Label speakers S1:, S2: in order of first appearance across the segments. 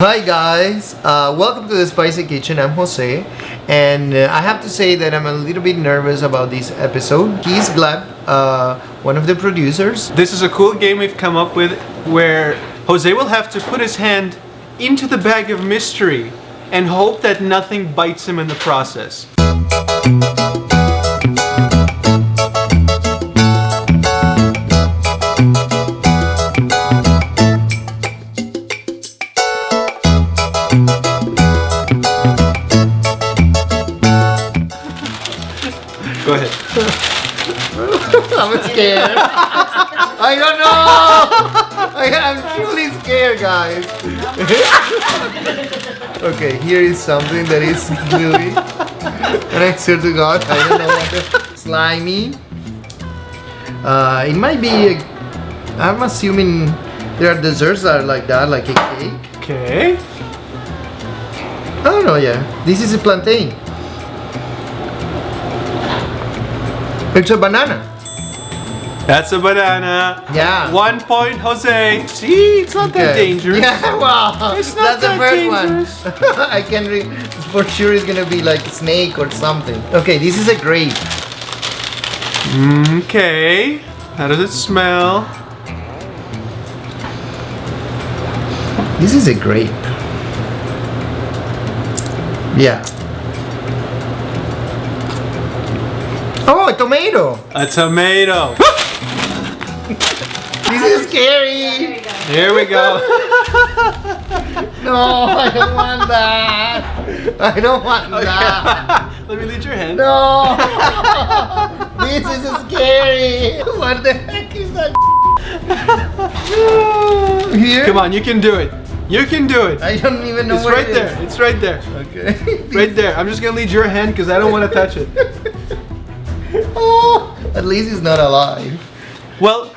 S1: Hi guys, welcome to the Spicy Kitchen. I'm Jose, and I have to say that I'm a little bit nervous about this episode. He's Gleb, one of the producers.
S2: This is a cool game we've come up with where Jose will have to put his hand into the bag of mystery and hope that nothing bites him in the process. Go ahead.
S1: I'm scared. I don't know. I'm truly scared, guys. Okay, here is something that is really, and I swear to God, I don't know what. Slimy. It might be. I'm assuming there are desserts that are like that, like a cake.
S2: Okay.
S1: I don't know. Yeah, this is a plantain. It's a banana.
S2: That's a banana.
S1: Yeah.
S2: 1 point, Jose. See, it's not that dangerous.
S1: Yeah, wow.
S2: It's not
S1: That's the
S2: that
S1: first
S2: dangerous.
S1: one. I can for sure it's gonna be like a snake or something. Okay, this is a grape.
S2: Okay. How does it smell?
S1: This is a grape. Yeah. Oh, a tomato.
S2: A tomato.
S1: This is scary.
S2: Here we go.
S1: No, I don't want that. I don't want that.
S2: Let me lead your hand.
S1: No. This is scary. What the heck is that? Here?
S2: Come on, you can do it. You can do it.
S1: I don't even know
S2: It's
S1: where
S2: right
S1: it
S2: there.
S1: is.
S2: It's right there.
S1: Okay.
S2: Right there. I'm just gonna lead your hand because I don't want to touch it.
S1: Oh, at least he's not alive.
S2: Well,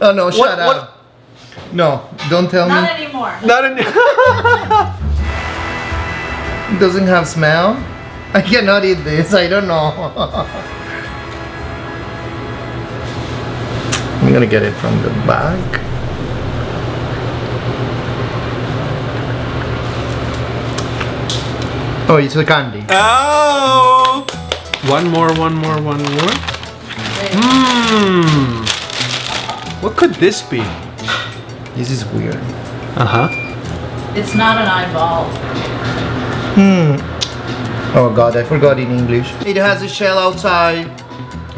S1: Oh no, shut up. No, don't tell
S3: Not
S1: me.
S3: anymore.
S2: not in.
S1: It doesn't have smell. I cannot eat this. I don't know. I'm gonna get it from the back. Oh, it's a candy.
S2: Oh! One more. What could this be?
S1: This is weird.
S3: It's not an eyeball.
S1: Oh god, I forgot in English. It has a shell outside.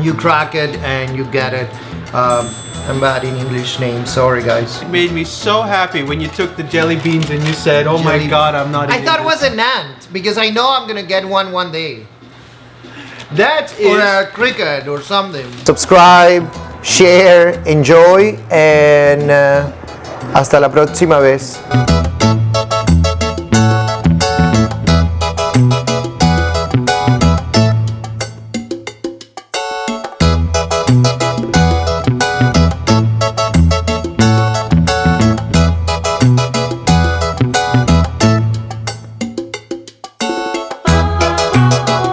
S1: You crack it and you get it. I'm bad in English names. Sorry, guys.
S2: It made me so happy when you took the jelly beans and you said, "Oh my
S1: Jelly-
S2: God, I'm not."
S1: I
S2: eating
S1: thought it
S2: this."
S1: was an ant because I know I'm gonna get one day.
S2: That
S1: Or
S2: is.
S1: a cricket or something. Subscribe, share, enjoy, and hasta la próxima vez.